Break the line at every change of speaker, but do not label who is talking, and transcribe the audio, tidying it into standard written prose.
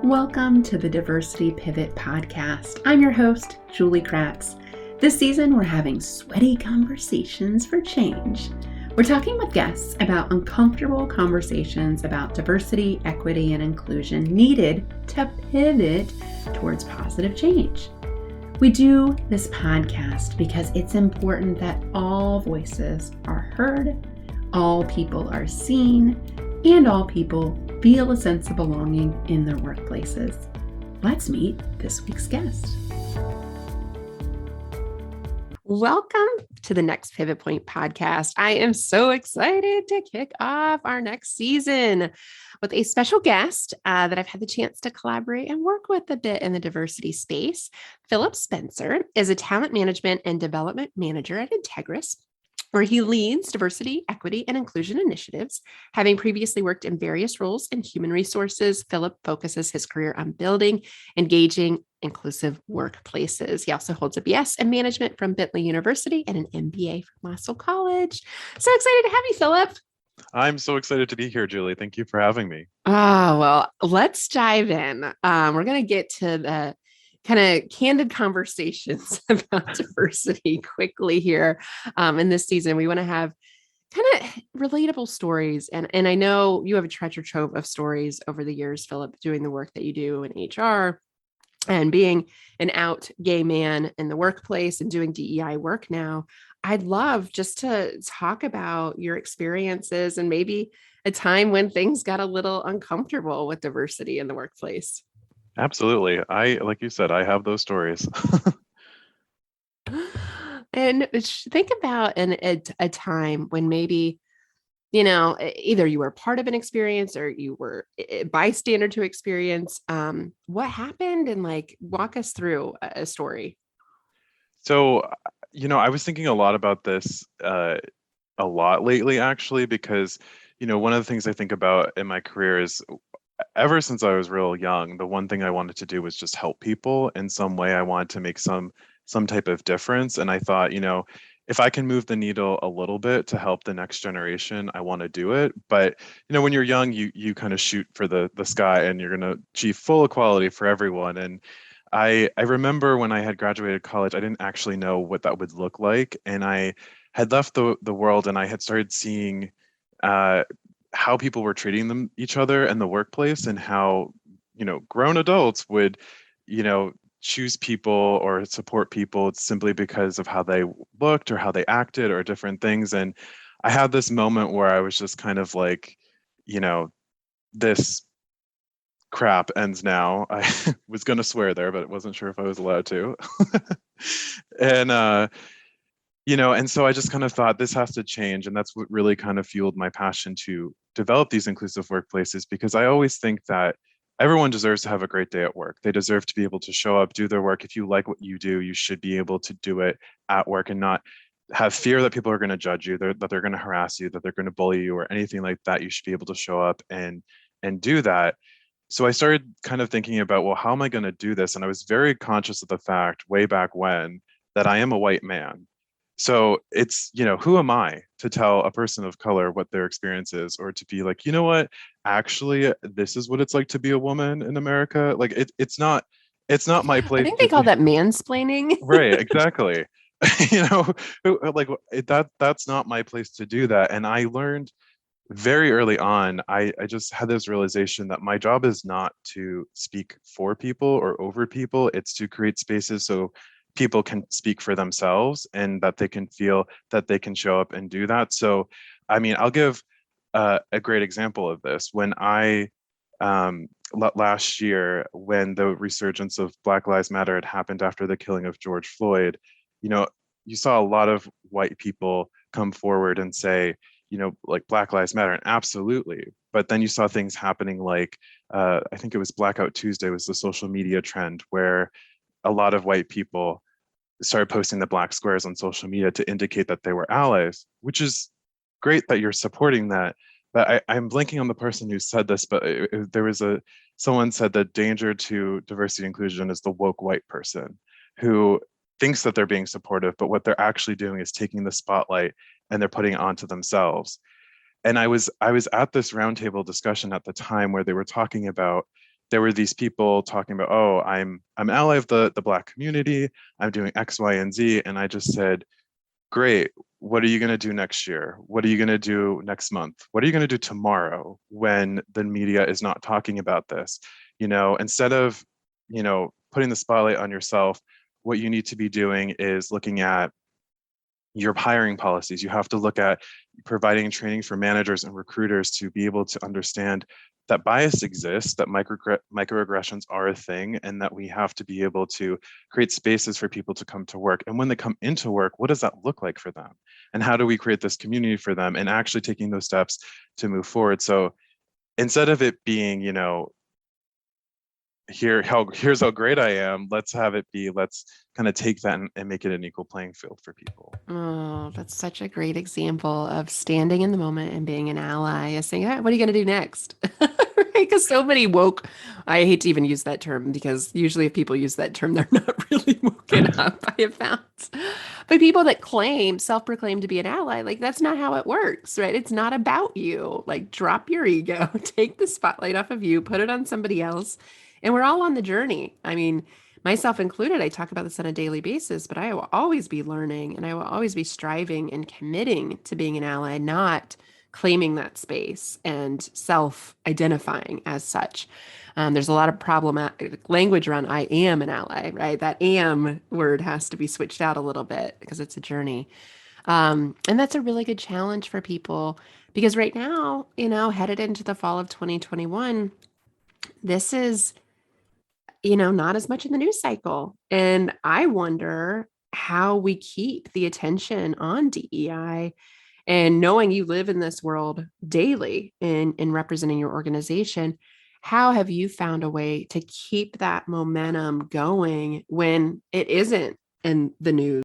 Welcome to the Diversity Pivot Podcast. I'm your host, Julie Kratz. This season, we're having sweaty conversations for change. We're talking with guests about uncomfortable conversations about diversity, equity, and inclusion needed to pivot towards positive change. We do this podcast because it's important that all voices are heard, all people are seen, and all people feel a sense of belonging in their workplaces. Let's meet this week's guest. Welcome to the Next Pivot Point podcast. I am so excited to kick off our next season with a special guest that I've had the chance to collaborate and work with a bit in the diversity space. Phillip Spencer is a talent management and development manager at Entegris, where he leads diversity, equity, and inclusion initiatives. Having previously worked in various roles in human resources, Phillip focuses his career on building, engaging, inclusive workplaces. He also holds a BS in management from Bentley University and an MBA from Lasalle College. So excited to have you, Phillip.
I'm so excited to be here, Julie. Thank you for having me.
Oh, well, let's dive in. We're going to get to the kind of candid conversations about diversity quickly here in this season. We want to have kind of relatable stories. And I know you have a treasure trove of stories over the years, Phillip, doing the work that you do in HR and being an out gay man in the workplace and doing DEI work now. I'd love just to talk about your experiences and maybe a time when things got a little uncomfortable with diversity in the workplace.
Absolutely. Like you said, I have those stories.
And think about a time when maybe, either you were part of an experience or you were a bystander to experience. What happened, and walk us through a story.
So, I was thinking a lot about this a lot lately, actually, because, one of the things I think about in my career is ever since I was real young, the one thing I wanted to do was just help people in some way. I wanted to make some type of difference. And I thought, if I can move the needle a little bit to help the next generation, I want to do it. But, when you're young, you kind of shoot for the sky and you're going to achieve full equality for everyone. And I remember when I had graduated college, I didn't actually know what that would look like. And I had left the world and I had started seeing how people were treating each other in the workplace, and how, grown adults would, choose people or support people simply because of how they looked or how they acted or different things. And I had this moment where I was just kind of like, this crap ends now. I was going to swear there, but wasn't sure if I was allowed to. And, and so I just kind of thought this has to change. And that's what really kind of fueled my passion to develop these inclusive workplaces, because I always think that everyone deserves to have a great day at work. They deserve to be able to show up, do their work. If you like what you do, you should be able to do it at work and not have fear that people are going to judge you, that they're going to harass you, that they're going to bully you or anything like that. You should be able to show up and do that. So I started kind of thinking about, well, how am I going to do this? And I was very conscious of the fact way back when that I am a white man. So it's, who am I to tell a person of color what their experience is, or to be like, what, actually, this is what it's like to be a woman in America. Like it's not my place.
I think they call that mansplaining.
Right, exactly. That's not my place to do that. And I learned very early on, I just had this realization that my job is not to speak for people or over people. It's to create spaces so people can speak for themselves and that they can feel that they can show up and do that. So, I mean, I'll give a great example of this. When I, last year, when the resurgence of Black Lives Matter had happened after the killing of George Floyd, you saw a lot of white people come forward and say, like Black Lives Matter, and absolutely. But then you saw things happening like, I think it was Blackout Tuesday was the social media trend where a lot of white people started posting the black squares on social media to indicate that they were allies, which is great that you're supporting that. But I'm blanking on the person who said this, but there was someone said that danger to diversity inclusion is the woke white person who thinks that they're being supportive, but what they're actually doing is taking the spotlight and they're putting it onto themselves. And I was at this roundtable discussion at the time where they were talking about there were these people talking about, oh, I'm an ally of the Black community. I'm doing X, Y, and Z. And I just said, great. What are you going to do next year? What are you going to do next month? What are you going to do tomorrow when the media is not talking about this? Instead of, putting the spotlight on yourself, what you need to be doing is looking at your hiring policies. You have to look at providing training for managers and recruiters to be able to understand that bias exists, that microaggressions are a thing, and that we have to be able to create spaces for people to come to work. And when they come into work, what does that look like for them? And how do we create this community for them, and actually taking those steps to move forward? So instead of it being, here's how great I am, let's have it be, let's kind of take that and make it an equal playing field for people.
Oh, that's such a great example of standing in the moment and being an ally, is saying, "Hey, what are you going to do next?" Right? Because so many woke, I hate to even use that term because usually if people use that term, they're not really woken up, I have found. But people that self-proclaim to be an ally, like that's not how it works, right? It's not about you. Like drop your ego, take the spotlight off of you, put it on somebody else. And we're all on the journey. I mean, myself included, I talk about this on a daily basis, but I will always be learning and I will always be striving and committing to being an ally, not claiming that space and self-identifying as such. There's a lot of problematic language around I am an ally, right? That am word has to be switched out a little bit because it's a journey. And that's a really good challenge for people because right now, headed into the fall of 2021, this is not as much in the news cycle. And I wonder how we keep the attention on DEI and knowing you live in this world daily in representing your organization. How have you found a way to keep that momentum going when it isn't in the news?